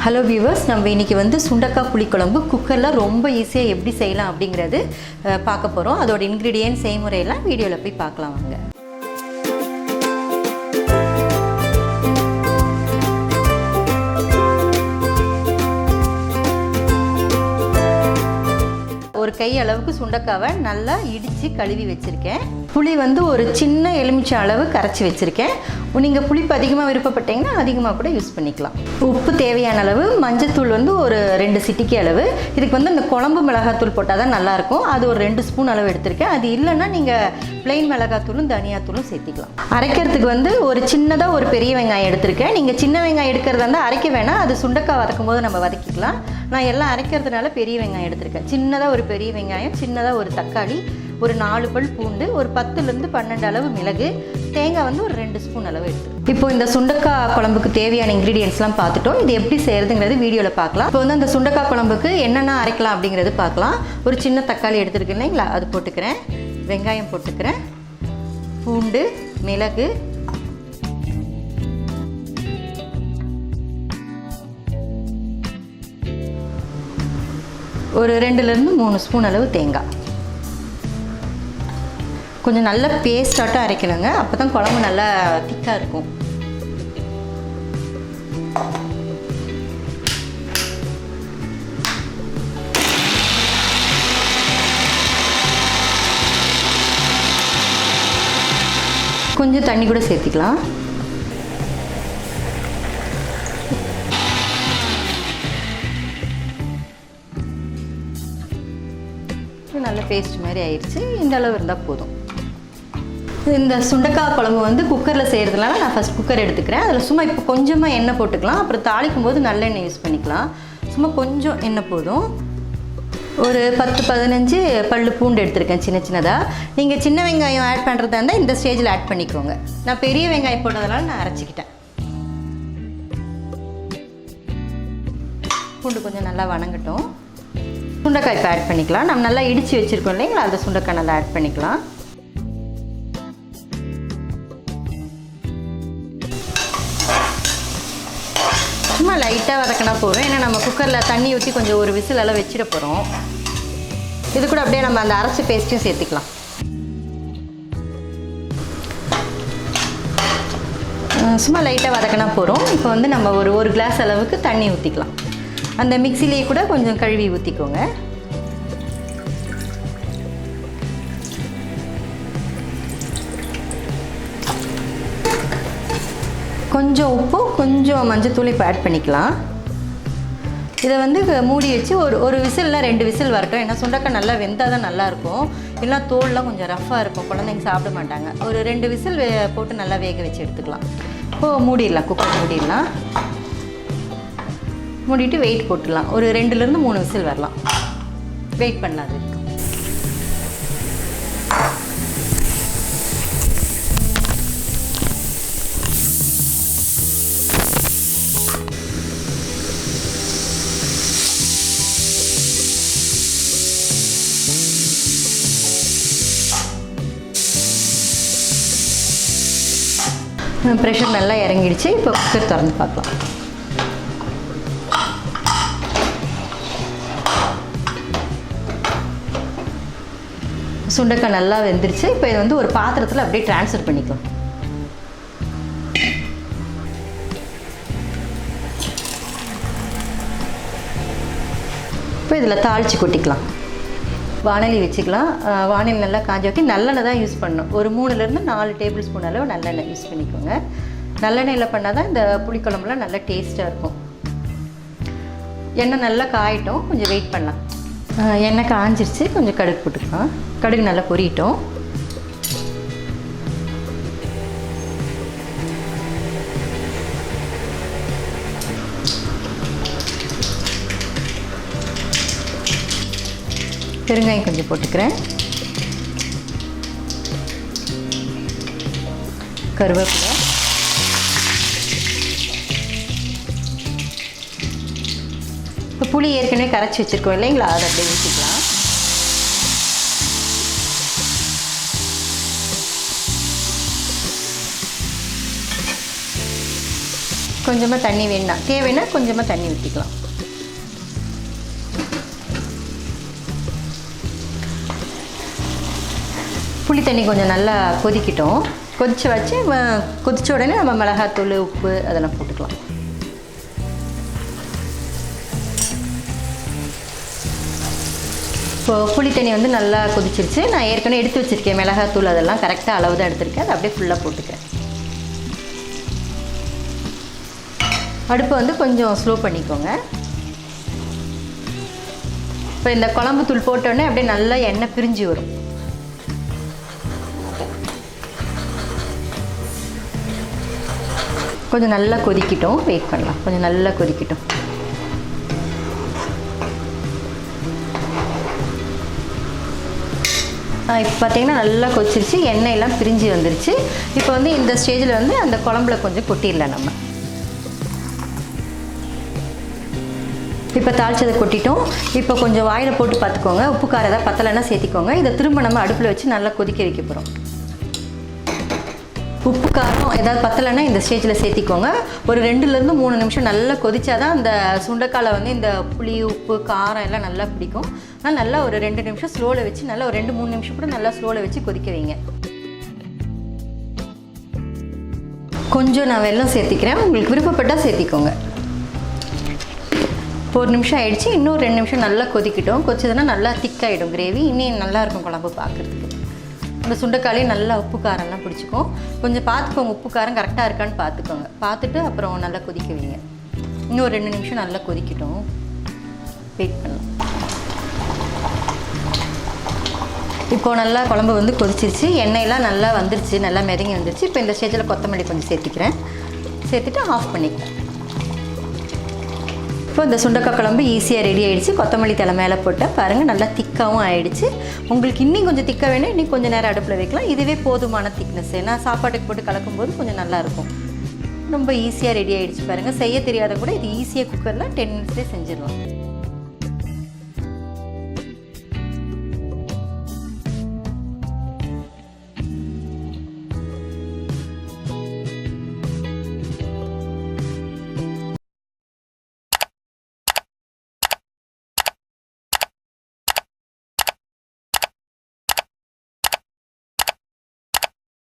Hello viewers, நம்ம இன்னைக்கு வந்து சுண்டக்காய் புளி குழம்பு குக்கர்ல ரொம்ப ஈஸியா எப்படி செய்யலாம் அப்படிங்கறது பார்க்க போறோம். அதோட இன்கிரிடியன்ட்ஸ் செய்முறையெல்லாம் வீடியோல போய் பார்க்கலாம் வாங்க. ஒரு கை அளவுக்கு சுண்டக்காவை நல்லா இடிச்சு கழுவி வச்சிருக்கேன். புளி வந்து ஒரு சின்ன எலுமிச்சை அளவு கரைச்சி வச்சிருக்கேன். நீங்க புளிப்பு அதிகமா விருப்பப்பட்டீங்கன்னா அதிகமா கூட யூஸ் பண்ணிக்கலாம். உப்பு தேவையான அளவு, மஞ்சள் வந்து ஒரு 2 சிட்டிகை அளவு. இதுக்கு வந்து இந்த குழம்பு மிளகாய்த்தூள் போட்டால் தான் நல்லா இருக்கும். அது ஒரு 2 ஸ்பூன் அளவு எடுத்திருக்கேன். அது இல்லைன்னா நீங்க plain மிளகாய்த்தூளும் தனியாத்தூளும் சேர்த்திக்கலாம். அரைக்கிறதுக்கு வந்து ஒரு சின்னதா ஒரு பெரிய வெங்காயம் எடுத்திருக்கேன். நீங்க சின்ன வெங்காயம் எடுக்கிறதா இருந்தால் அரைக்க வேணாம், அது சுண்டக்காய் வதக்கும் போது நம்ம வதக்கிக்கலாம். நான் எல்லாம் அரைக்கிறதுனால பெரிய வெங்காயம் எடுத்திருக்கேன். சின்னதா ஒரு பெரிய வெங்காயம், சின்னதா ஒரு தக்காளி, ஒரு 4 பல் பூண்டு, ஒரு 10 லிருந்து 12 அளவு மிளகு, தேங்காய் வந்து ஒரு 2 ஸ்பூன் அளவு எடுத்து. இப்போ இந்த சுண்டக்காய் குழம்புக்கு தேவையான இன்கிரிடியன்ட்ஸ்லாம் பார்த்துட்டோம். இது எப்படி செய்யறதுங்கிறது வீடியோல பார்க்கலாம். இப்போ வந்து அந்த சுண்டக்காய் குழம்புக்கு என்னென்ன அரைக்கலாம் அப்படிங்கிறது பார்க்கலாம். ஒரு சின்ன தக்காளி எடுத்துருக்கேன் இல்லைங்களா, அது போட்டுக்கிறேன். வெங்காயம் போட்டுக்கிறேன், பூண்டு, மிளகு, ஒரு 2லிருந்து 3 ஸ்பூன் அளவு தேங்காய். கொஞ்சம் நல்ல பேஸ்டாட்டம் அரைக்கணுங்க, அப்போ தான் குழம்பு நல்லா திக்காக இருக்கும். கொஞ்சம் தண்ணி கூட சேர்த்திக்கலாம். நல்ல பேஸ்ட் மாதிரி ஆயிடுச்சு. இந்த அளவு இருந்தால் போதும். இந்த சுண்டக்காய் குழம்பு வந்து குக்கரில் செய்கிறதுனால நான் ஃபஸ்ட் குக்கர் எடுத்துக்கிறேன். அதில் சும்மா இப்போ கொஞ்சமாக எண்ணெய் போட்டுக்கலாம். அப்புறம் தாளிக்கும் போது நல்லெண்ணெய் யூஸ் பண்ணிக்கலாம். சும்மா கொஞ்சம் எண்ணெய் போதும். ஒரு 10-15 பல்லு பூண்டு எடுத்துருக்கேன் சின்ன சின்னதாக. நீங்கள் சின்ன வெங்காயம் ஆட் பண்ணுறதா இருந்தால் இந்த ஸ்டேஜில் ஆட் பண்ணிக்கோங்க. நான் பெரிய வெங்காயம் போட்டதுனால நான் அரைச்சிக்கிட்டேன். பூண்டு கொஞ்சம் நல்லா வணங்கட்டும். சுண்டைக்காய் இப்போ ஆட் பண்ணிக்கலாம். நம்ம நல்லா இடித்து வச்சுருக்கோம் இல்லைங்களா, அந்த சுண்டைக்காய் நல்லா ஆட் பண்ணிக்கலாம். சும்மா லைட்டாக வதக்கினா போதும். ஏன்னா நம்ம குக்கரில் தண்ணி ஊற்றி கொஞ்சம் ஒரு விசில் எல்லாம் வச்சிட போகிறோம். இது கூட அப்படியே நம்ம அந்த அரைச்சி பேஸ்ட்டையும் சேர்த்துக்கலாம். சும்மா லைட்டாக வதக்கினா போகிறோம். இப்போ வந்து நம்ம ஒரு கிளாஸ் அளவுக்கு தண்ணி ஊற்றிக்கலாம். அந்த மிக்சிலேயே கூட கொஞ்சம் கழுவி ஊற்றிக்கோங்க. கொஞ்சம் உப்பு, கொஞ்சம் மஞ்சத்தூள் இப்போ ஆட் பண்ணிக்கலாம். இதை வந்து மூடி வச்சு ஒரு விசில்னா 2 விசில் வரட்டும். ஏன்னா சுண்டக்காய் நல்லா வெந்தால் தான் நல்லாயிருக்கும். இல்லைனா தோல்லாம் கொஞ்சம் ரஃப்பாக இருக்கும், குழந்தைங்க சாப்பிட மாட்டாங்க. ஒரு 2 விசில் போட்டு நல்லா வேக வச்சு எடுத்துக்கலாம். இப்போது மூடிடலாம், குக்கர் மூடிடலாம். மூடிட்டு வெயிட் போட்டுடலாம். ஒரு 2லிருந்து 3 விசில் வரலாம். வெயிட் பண்ணாது. ப்ரெஷர் நல்லா இறங்கிடுச்சு. இப்போ குக்கர் திறந்து பார்க்கலாம். சுண்டக்காய் நல்லா வெந்துருச்சு. இப்போ இது வந்து ஒரு பாத்திரத்தில் அப்படியே ட்ரான்ஸ்ஃபர் பண்ணிக்கலாம். இப்போ இதில் தாளித்து கொட்டிக்கலாம். வானலி வச்சுக்கலாம். வானலி நல்லா காஞ்ச வைக்க நல்லெண்ணெய் தான் யூஸ் பண்ணணும். ஒரு 3லிருந்து 4 டேபிள் ஸ்பூன் அளவு நல்லெண்ணெய் யூஸ் பண்ணிக்கோங்க. நல்லெண்ணெயில் பண்ணால் தான் இந்த புளிக்குழம்புலாம் நல்லா டேஸ்ட்டாக இருக்கும். எண்ணெய் நல்லா காயட்டும், கொஞ்சம் வெயிட் பண்ணலாம். எண்ணெய் காஞ்சிருச்சு. கொஞ்சம் கடுகு போட்டுக்கலாம். கடுகு நல்லா பொரியட்டும். பெருங்காயம் கொஞ்சம் போட்டுக்கிறேன். கருவேப்பிலை, இப்போ புளி ஏற்கனவே கரைச்சி வச்சுருக்கோம் இல்லைங்களா, அதை அப்படியே ஊற்றிக்கலாம். கொஞ்சமாக தண்ணி வேணாம், தேவைன்னா கொஞ்சமாக தண்ணி ஊற்றிக்கலாம். புளி தண்ணி கொஞ்சம் நல்லா கொதிக்கட்டும். கொதிச்சு வச்சு கொதிச்ச உடனே நம்ம மிளகாத்தூள், உப்பு அதெல்லாம் போட்டுக்கலாம். இப்போது புளி தண்ணி வந்து நல்லா கொதிச்சிருச்சு. நான் ஏற்கனவே எடுத்து வச்சுருக்கேன் மிளகாத்தூள், அதெல்லாம் கரெக்டாக அளவு தான் எடுத்திருக்கேன். அதை அப்படியே ஃபுல்லாக போட்டுக்கிறேன். அடுப்பை வந்து கொஞ்சம் ஸ்லோ பண்ணிக்கோங்க. இப்போ இந்த குழம்பு தூள் போட்டோடனே அப்படியே நல்லா எண்ணெய் பிரிஞ்சு வரும். கொஞ்சம் நல்லா கொதிக்கட்டும், வெயிட் பண்ணலாம். கொஞ்சம் நல்லா கொதிக்கட்டும். இப்போ பார்த்தீங்கன்னா நல்லா கொதிச்சிருச்சு, எண்ணெயெல்லாம் பிரிஞ்சு வந்துருச்சு. இப்போ வந்து இந்த ஸ்டேஜில் வந்து அந்த குழம்புல கொஞ்சம் கொட்டிடலாம் நம்ம. இப்போ தாளிச்சதை கொட்டிட்டோம். இப்போ கொஞ்சம் வாயில் போட்டு பார்த்துக்கோங்க, உப்பு காரம் ஏதாவது பத்தலைன்னா சேர்த்திக்கோங்க. இதை திரும்ப நம்ம அடுப்பில் வச்சு நல்லா கொதிக்க வைக்க போகிறோம். உப்பு காரம் ஏதாவது பத்தலைன்னா இந்த ஸ்டேஜில் சேர்த்திக்கோங்க. ஒரு 2லேருந்து 3 நிமிஷம் நல்லா கொதிச்சா தான் அந்த சுண்டைக்காயில் வந்து இந்த புளி, உப்பு, காரம் எல்லாம் நல்லா பிடிக்கும். ஆனால் நல்லா ஒரு 2 நிமிஷம் ஸ்லோவில் வச்சு, நல்லா ஒரு 2-3 நிமிஷம் கூட நல்லா ஸ்லோவில் வச்சு கொதிக்க வைங்க. கொஞ்சம் நான் வெல்லம் சேர்த்திக்கிறேன், உங்களுக்கு விருப்பப்பட்டால் சேர்த்திக்கோங்க. 1 நிமிஷம் ஆயிடுச்சு. இன்னும் 2 நிமிஷம் நல்லா கொதிக்கட்டும். கொதிச்சதுன்னா நல்லா திக்காகிடும் கிரேவி. இன்னும் நல்லாயிருக்கும் குழம்பு பார்க்குறதுக்கு. இந்த சுண்டைக்காலையும் நல்லா உப்பு காரம்லாம் பிடிச்சிக்கும். கொஞ்சம் பார்த்துக்கோங்க, உப்பு காரம் கரெக்டாக இருக்கான்னு பார்த்துக்கோங்க. பார்த்துட்டு அப்புறம் நல்லா கொதிக்க வைங்க. இன்னும் 2 நிமிஷம் நல்லா கொதிக்கட்டும், வெயிட் பண்ணலாம். இப்போது நல்லா குழம்பு வந்து கொதிச்சிருச்சு, எண்ணெயெல்லாம் நல்லா வந்துருச்சு, நல்லா மிதங்கி வந்துருச்சு. இப்போ இந்த ஸ்டேஜில் கொத்தமல்லி கொஞ்சம் சேர்த்திக்கிறேன். சேர்த்துட்டு ஆஃப் பண்ணிக்கிறேன். இப்போ இந்த சுண்டைக்காய் குழம்பு ஈஸியாக ரெடி ஆகிடுச்சு. கொத்தமல்லி தலை மேலே போட்டால் பாருங்கள் நல்லா திக்காகவும் ஆகிடுச்சு. உங்களுக்கு இன்னும் கொஞ்சம் திக்காக வேணும், இன்னும் கொஞ்சம் நேரம் அடுப்பில் வைக்கலாம். இதுவே போதுமான திக்னஸ். ஏன்னா சாப்பாட்டுக்கு போட்டு கலக்கும்போது கொஞ்சம் நல்லாயிருக்கும். ரொம்ப ஈஸியாக ரெடி ஆகிடுச்சு பாருங்கள். செய்ய தெரியாத கூட இது ஈஸியாக குக்கரில் 10 மினிட்ஸ்லேயே செஞ்சிடலாம்.